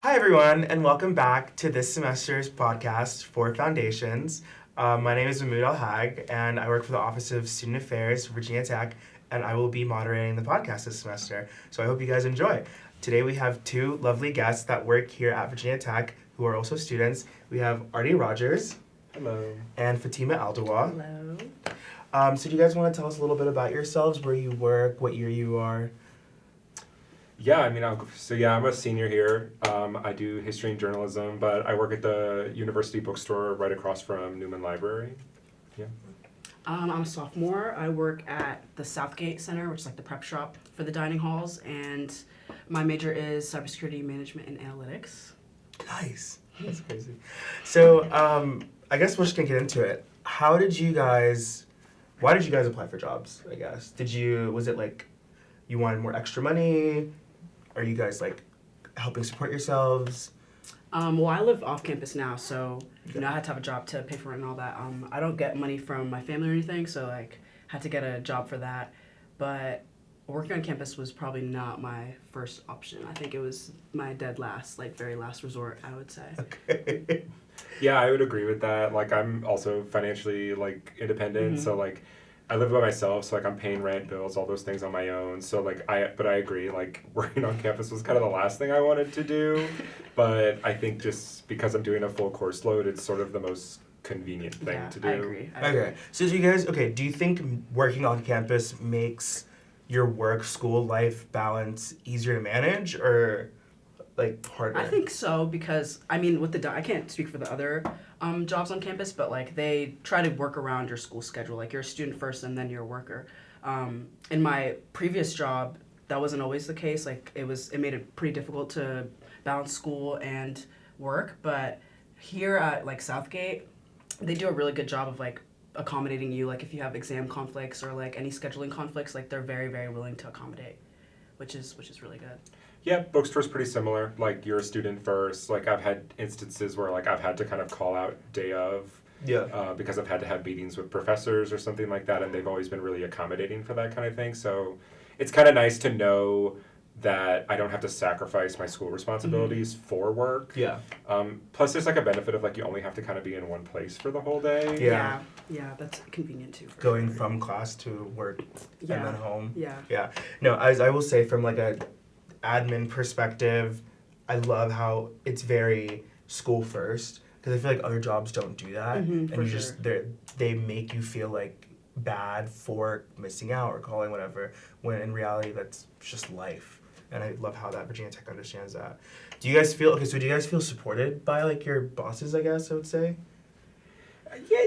Hi, everyone, and welcome back to this semester's podcast for Foundations. My name is Mahmoud Al-Hag, and I work for the Office of Student Affairs, Virginia Tech, and I will be moderating the podcast this semester. So I hope you guys enjoy. Today we have two lovely guests that work here at Virginia Tech who are also students. We have Artie Rogers. Hello. And Fatima Aldawa. Hello. So do you guys want to tell us a little bit about yourselves, where you work, what year you are? Yeah, I'm a senior here. I do history and journalism, but I work at the university bookstore right across from Newman Library. Yeah. I'm a sophomore. I work at the Southgate Center, which is like the prep shop for the dining halls, and my major is cybersecurity management and analytics. Nice. That's crazy. So, I guess we're just gonna get into it. Why did you guys apply for jobs, I guess? Was it like you wanted more extra money? Are you guys like helping support yourselves? Well, I live off campus now, so I had to have a job to pay for rent and all that. I don't get money from my family or anything, so like had to get a job for that. But working on campus was probably not my first option. I think it was my dead last, like very last resort, I would say. Okay. Yeah, I would agree with that. Like, I'm also financially like independent, so like I live by myself, so like I'm paying rent, bills, all those things on my own. So like I agree, like working on campus was kind of the last thing I wanted to do, but I think just because I'm doing a full course load, it's sort of the most convenient thing to do. I agree. Okay. So do you think working on campus makes your work school life balance easier to manage or like harder? I think so because I mean I can't speak for the other jobs on campus, but like they try to work around your school schedule. Like you're a student first and then you're a worker. In my previous job, that wasn't always the case. Like it made it pretty difficult to balance school and work. But here at like Southgate, they do a really good job of like accommodating you. Like if you have exam conflicts or like any scheduling conflicts, like they're very, very willing to accommodate, which is really good. Yeah, bookstore's pretty similar. Like, you're a student first. Like, I've had instances where, like, I've had to kind of call out day of. Yeah. Because I've had to have meetings with professors or something like that, and they've always been really accommodating for that kind of thing. So it's kind of nice to know that I don't have to sacrifice my school responsibilities for work. Yeah. Plus, there's, like, a benefit of, like, you only have to kind of be in one place for the whole day. Yeah. Yeah, that's convenient too. Going from class to work and then home. Yeah. Yeah. No, as I will say from like a admin perspective, I love how it's very school first because I feel like other jobs don't do that, and for you sure. just they make you feel like bad for missing out or calling whatever when in reality that's just life. And I love how that Virginia Tech understands that. Do you guys feel supported by like your bosses? I guess I would say. Yeah.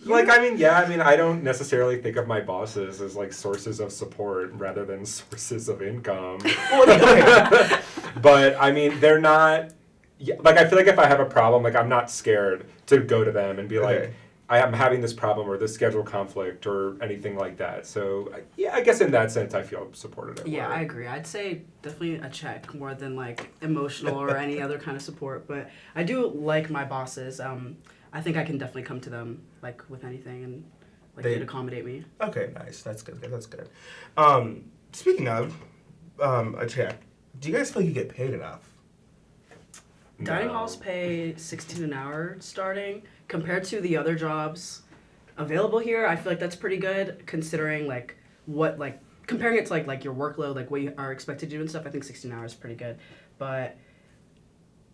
Like, I don't necessarily think of my bosses as, like, sources of support rather than sources of income. Okay. But, I mean, they're not... Yeah, like, I feel like if I have a problem, like, I'm not scared to go to them and be like, I am having this problem or this schedule conflict or anything like that. So, yeah, I guess in that sense, I feel supported at Yeah, work. I agree. I'd say definitely a check more than, like, emotional or any other kind of support. But I do like my bosses. I think I can definitely come to them like with anything and like they'd accommodate me. Okay, nice. That's good. That's good. Speaking of a check, do you guys feel like you get paid enough? Dining No. halls pay $16 an hour starting compared to the other jobs available here. I feel like that's pretty good considering like what like comparing it to like your workload, like what you are expected to do and stuff. I think 16 hours is pretty good, but.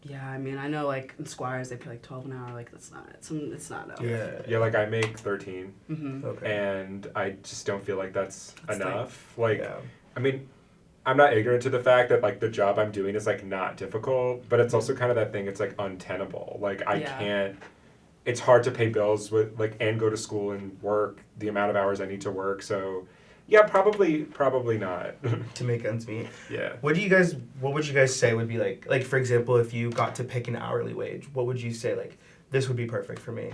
Yeah, I mean, I know, like, in Squires, they pay, like, 12 an hour. Like, it's not enough. Yeah, like, I make 13. Mm-hmm. Okay. And I just don't feel like that's It's enough. Like, Yeah. I mean, I'm not ignorant to the fact that, like, the job I'm doing is, like, not difficult, but it's also kind of that thing, it's, like, untenable. Like, I can't, it's hard to pay bills with, like, and go to school and work the amount of hours I need to work, so, yeah, probably not. To make ends meet. Yeah. What would you guys say would be like for example, if you got to pick an hourly wage, what would you say like this would be perfect for me?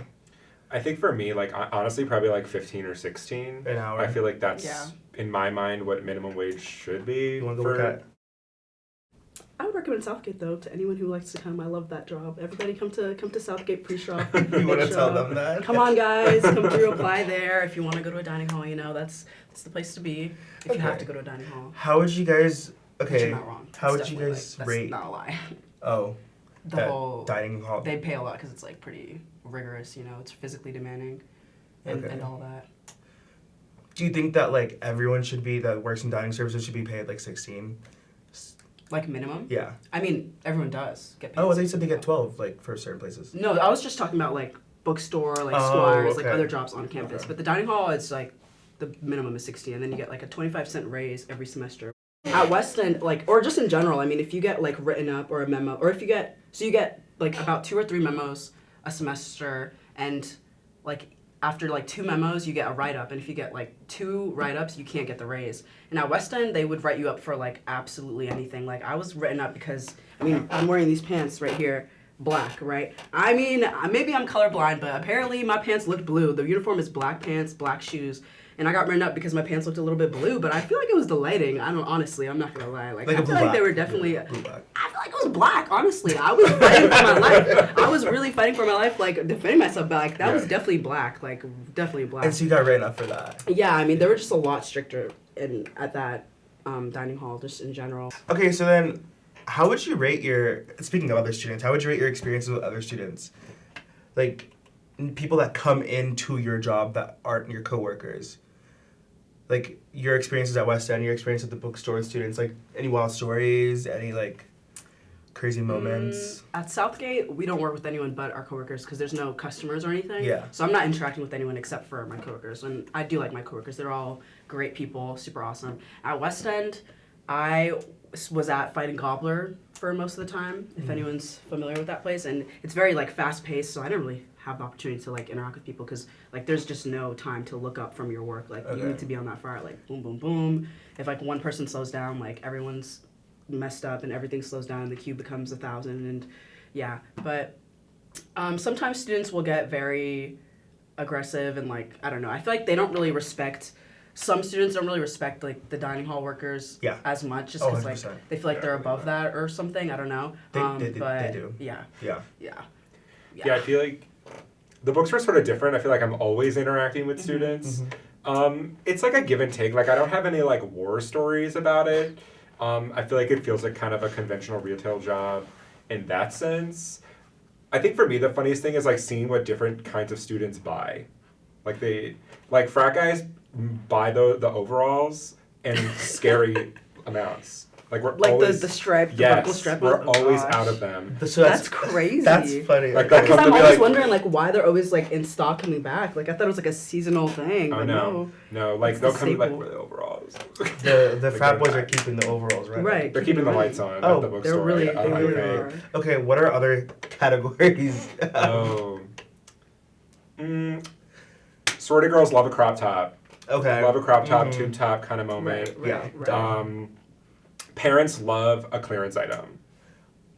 I think for me, like, honestly, probably, like, 15 or 16. An hour. I feel like that's, in my mind, what minimum wage should be. You want to go look at? I would recommend Southgate though to anyone who likes to come. I love that job. Everybody come to Southgate pre-shop. You want to tell them that? Come on, guys, come through, apply there. If you want to go to a dining hall, that's the place to be. If you have to go to a dining hall. How would you guys? Which Okay. you're not wrong. How It's would you definitely, guys like, rate? That's not a lie. Oh, The that whole dining hall. they pay a lot because it's like pretty rigorous. You know, it's physically demanding, and, Okay. and all that. Do you think that like everyone should be that works in dining services should be paid like 16? Like minimum. Yeah. I mean, everyone does get paid. Oh, they said they get 12 like for certain places. No, I was just talking about like bookstore, like Oh, Squires, like okay. other jobs on campus. Okay. But the dining hall is like the minimum is 60, and then you get like a 25-cent raise every semester. At Weston, like, or just in general, I mean, if you get like written up or a memo, or if you get, so you get like about 2 or 3 memos a semester, and like after like 2 memos, you get a write up, and if you get like 2 write ups, you can't get the raise. And at Weston, they would write you up for like absolutely anything. Like I was written up because, I mean, I'm wearing these pants right here. Black, right? I mean, maybe I'm colorblind, but apparently my pants looked blue. The uniform is black pants, black shoes, and I got written up because my pants looked a little bit blue. But I feel like it was the lighting. I don't honestly. I'm not gonna lie. Like Like I a feel blue like they black. were definitely. Yeah, blue black. I feel like it was black. Honestly, I was fighting for my life. I was really fighting for my life, like defending myself. But like that was definitely black. Like definitely black. And so you got written up for that. Yeah, I mean they were just a lot stricter at that dining hall, just in general. Okay, so then how would you rate your, speaking of other students, how would you rate your experiences with other students? Like, people that come into your job that aren't your coworkers. Like, your experiences at West End, your experience at the bookstore students, like, any wild stories, any, like, crazy moments? At Southgate, we don't work with anyone but our coworkers because there's no customers or anything. Yeah. So I'm not interacting with anyone except for my coworkers, and I do like my coworkers. They're all great people, super awesome. At West End, I was at Fighting Gobbler for most of the time, if anyone's familiar with that place, and it's very like fast paced, so I didn't really have the opportunity to like interact with people because like there's just no time to look up from your work. Like you Okay. need to be on that fire, like boom, boom, boom. If like one person slows down, like everyone's messed up and everything slows down and the queue becomes 1,000 and yeah. But sometimes students will get very aggressive and like I don't know. I feel like they don't really respect. Some students don't really respect like the dining hall workers Yeah. as much just Oh, because like 100%. they feel like Yeah, they're I believe above that. that or something. I don't know. They But do. Yeah. Yeah. Yeah. Yeah, I feel like the bookstore's sort of different. I feel like I'm always interacting with students. It's like a give and take. Like I don't have any like war stories about it. I feel like it feels like kind of a conventional retail job in that sense. I think for me the funniest thing is like seeing what different kinds of students buy. Like frat guys buy the overalls in scary amounts. Like we're Like always the stripe, the yes, vertical stripe. we're Oh, always gosh. out of them. So That's crazy. That's funny. Like, okay. that Because come I'm to be always like- wondering like why they're always like in stock coming back. Like I thought it was like a seasonal thing. Oh But no, like It's they'll the come like staple. with the overalls. The Like, frat they're boys are back. keeping the overalls, right? Right. They're keeping the lights on Oh, at the They're bookstore. really, I they really think. are. Okay, what are other categories? Oh. Sorority girls love a crop top. Okay. Love a crop top, Mhm. tube top kind of moment. Right, Yeah. right. Parents love a clearance item.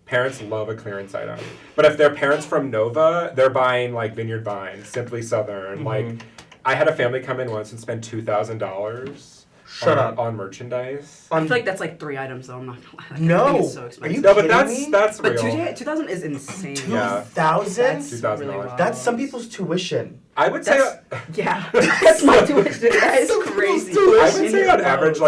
Parents love a clearance item. But if they're parents from Nova, they're buying like Vineyard Vine, Simply Southern. Mhm. Like, I had a family come in once and spend $2,000 Shut up. on merchandise. I feel like that's like 3 items though. I'm not gonna lie. Like, I No. think it's so Are expensive. you No, but kidding me? that's But real. 2,000 is insane. Yeah. 2,000? That's $2,000. really wild. That's some people's tuition. I would say That's- Yeah, that's my tuition. That is Some crazy. people's I tuition. would say on Knows. average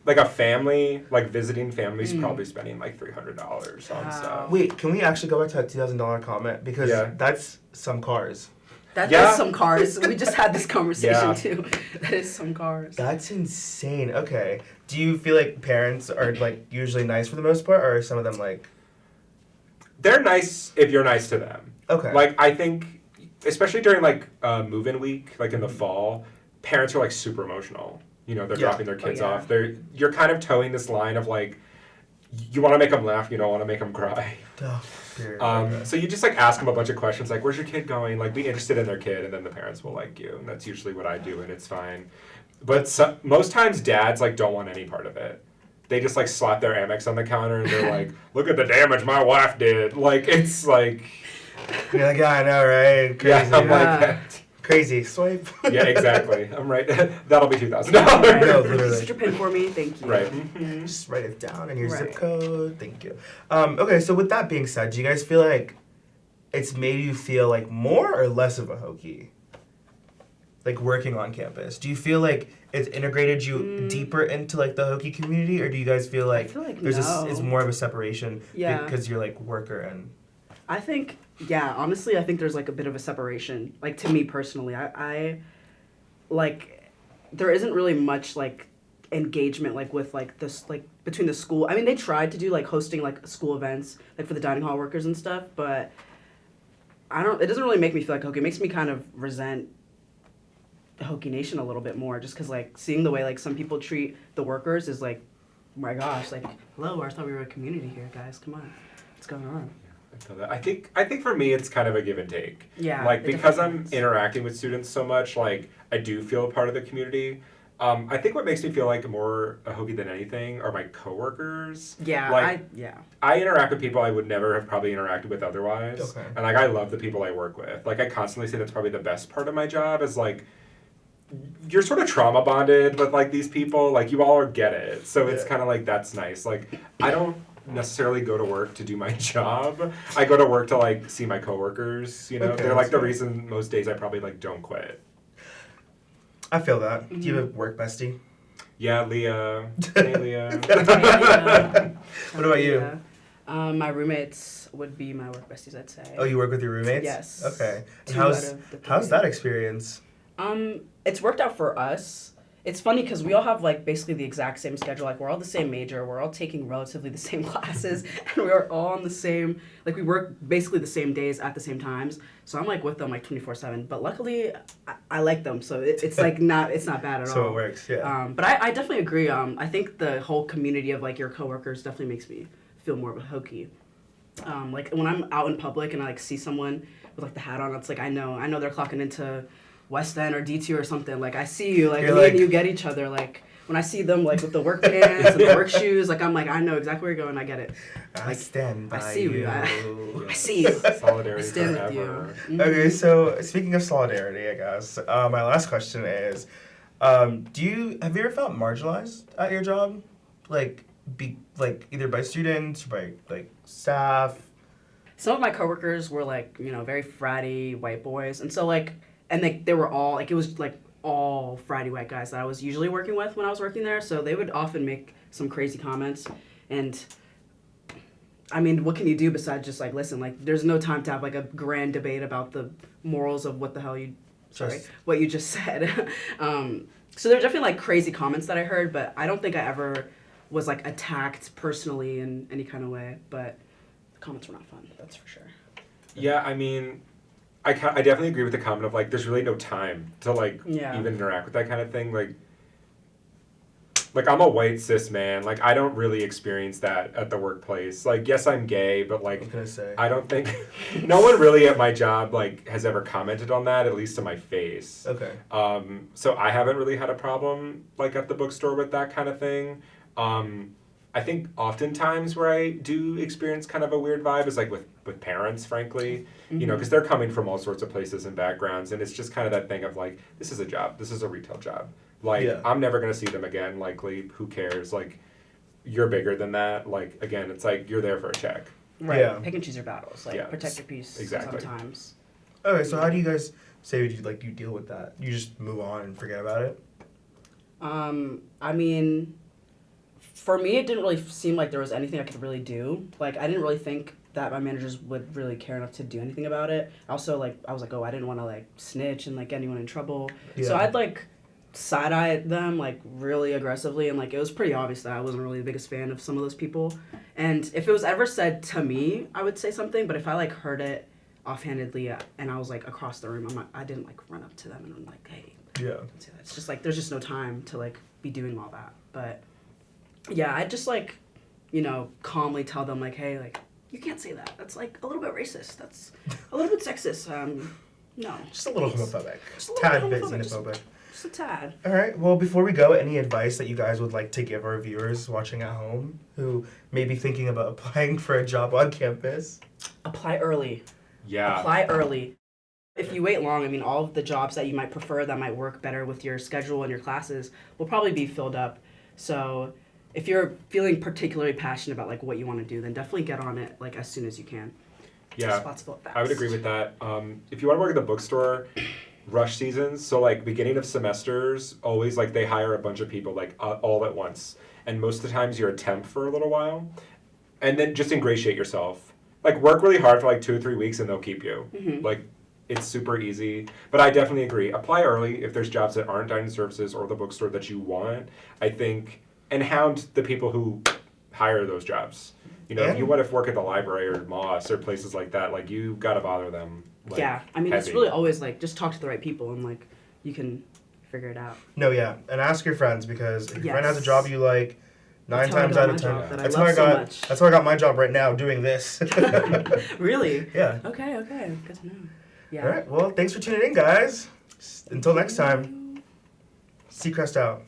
like a family, like visiting families probably spending like $300 on Wow. stuff. Wait, can we actually go back to that $2,000 comment? Because Yeah. that's some cars. That Yeah. is some cars. We just had this conversation Yeah. too. That is some cars. That's insane. Okay. Do you feel like parents are like usually nice for the most part, or are some of them like They're nice if you're nice to them. okay? Like I think, especially during like move-in week, like in the fall, parents are like super emotional. You know, they're Yeah. dropping their kids yeah. off. You're kind of towing this line of like, you want to make them laugh, you don't want to make them cry. Oh, period. Okay. So you just like ask them a bunch of questions like, where's your kid going? Like, be interested in their kid, and then the parents will like you, and that's usually what I do, and it's fine. But most times dads like don't want any part of it. They just like slap their Amex on the counter and they're like, look at the damage my wife did. Like it's like, You're like, yeah, I know, right? Crazy. yeah, I'm Yeah. like, Crazy. Swipe. yeah, exactly. I'm right. That'll be $2,000. Right. No, literally. Set your pin for me. Thank you. Right. Just write it down and your zip Right. code. Thank you. Okay, so with that being said, do you guys feel like it's made you feel like more or less of a hokey? like working on campus? Do you feel like it's integrated you deeper into like the Hokie community, or do you guys feel like, there's it's more of a separation because you're like worker and? I think, honestly, I think there's like a bit of a separation. Like to me personally, I like, there isn't really much like engagement like with like this like between the school. I mean, they tried to do like hosting like school events like for the dining hall workers and stuff, but it doesn't really make me feel like Hokie. It makes me kind of resent the Hokie Nation a little bit more, just because like seeing the way like some people treat the workers is like, oh my gosh, like, hello, I thought we were a community here, guys, come on, what's going on? I think for me it's kind of a give and take. Yeah. Like because I'm interacting with students so much, like I do feel a part of the community. I think what makes me feel like more a Hokie than anything are my coworkers. Yeah, like, I interact with people I would never have probably interacted with otherwise. Okay. And like I love the people I work with. Like I constantly say that's probably the best part of my job is like you're sort of trauma bonded with like these people. Like you all get it. So it's kind of like that's nice. Like I don't necessarily go to work to do my job. I go to work to like see my coworkers, you know. Okay, they're like the reason most days I probably like don't quit. I feel that. Do you have a work bestie? Yeah, Leah. Hey, Leah. What about you? My roommates would be my work besties, I'd say. Oh, you work with your roommates? Yes. Okay. And how's that experience? It's worked out for us. It's funny because we all have like basically the exact same schedule. Like we're all the same major. We're all taking relatively the same classes, and we are all on the same. Like we work basically the same days at the same times. So I'm like with them like 24/7. But luckily, I like them, so it's like it's not bad at all. So it works, yeah. But I definitely agree. I think the whole community of like your coworkers definitely makes me feel more of a Hokie. Like when I'm out in public and I like see someone with like the hat on, it's like I know they're clocking into West End or D2 or something. Like I see you, like me and you get each other. Like when I see them like with the work pants and the work shoes, like I'm like I know exactly where you're going. I get it. I stand by I see you. I see you. Solidarity I stand forever. with you. Mm-hmm. Okay, so speaking of solidarity, I guess my last question is, have you ever felt marginalized at your job, like either by students, by like staff? Some of my coworkers were like very fratty white boys, and so like. And they were all, like, it was, like, all fratty white guys that I was usually working with when I was working there. So they would often make some crazy comments. And, I mean, what can you do besides just, like, listen? Like, there's no time to have, like, a grand debate about the morals of what the hell what you just said. So there were definitely, like, crazy comments that I heard. But I don't think I ever was, like, attacked personally in any kind of way. But the comments were not fun, that's for sure. Yeah, I mean... I definitely agree with the comment of like there's really no time to like even interact with that kind of thing. Like I'm a white cis man. Like I don't really experience that at the workplace. Like yes, I'm gay, but like I don't think no one really at my job like has ever commented on that, at least to my face. Okay. So I haven't really had a problem like at the bookstore with that kind of thing. I think oftentimes where I do experience kind of a weird vibe is like with parents, frankly, you know, because they're coming from all sorts of places and backgrounds, and it's just kind of that thing of like, this is a job, this is a retail job. Like, I'm never going to see them again, likely, who cares? Like, you're bigger than that. Like, again, it's like, you're there for a check. Right, yeah. Pick and choose your battles, like, protect your peace sometimes. Okay, so how do you guys say you deal with that? You just move on and forget about it? I mean... For me, it didn't really seem like there was anything I could really do. Like, I didn't really think that my managers would really care enough to do anything about it. Also, like, I was like, I didn't want to, like, snitch and, like, get anyone in trouble. Yeah. So I'd, like, side-eye them, like, really aggressively. And, like, it was pretty obvious that I wasn't really the biggest fan of some of those people. And if it was ever said to me, I would say something. But if I, like, heard it offhandedly and I was, like, across the room, I didn't, like, run up to them and I'm like, hey. Yeah. Don't say that. It's just, like, there's just no time to, like, be doing all that. But... yeah, I'd just, like, calmly tell them, like, hey, like, you can't say that. That's, like, a little bit racist. That's a little bit sexist. No. Just a little homophobic. Just a tad bit xenophobic. Just a tad. All right. Well, before we go, any advice that you guys would like to give our viewers watching at home who may be thinking about applying for a job on campus? Apply early. Yeah. Apply early. If you wait long, I mean, all of the jobs that you might prefer that might work better with your schedule and your classes will probably be filled up. So... if you're feeling particularly passionate about like what you want to do, then definitely get on it like as soon as you can. Yeah, Spots fill up fast. I would agree with that. If you want to work at the bookstore, rush seasons. So like beginning of semesters, always like they hire a bunch of people like all at once, and most of the times you're a temp for a little while, and then just ingratiate yourself. Like work really hard for like 2 or 3 weeks, and they'll keep you. Like it's super easy. But I definitely agree. Apply early if there's jobs that aren't dining services or the bookstore that you want. I think, and hound the people who hire those jobs. You know, if you want to work at the library or Moss or places like that, like you gotta bother them. Like, yeah, I mean, it's heavy. really always like just talk to the right people and like you can figure it out. No, yeah, and ask your friends because if your friend has a Yes. job you like, 9 That's how I times got out my of 10. job that I That's love how I so got. much. That's how I got my job right now, doing this. Really? Yeah. Okay, good to know. Yeah. All right. Well, thanks for tuning in, guys. Until next time. Seacrest out.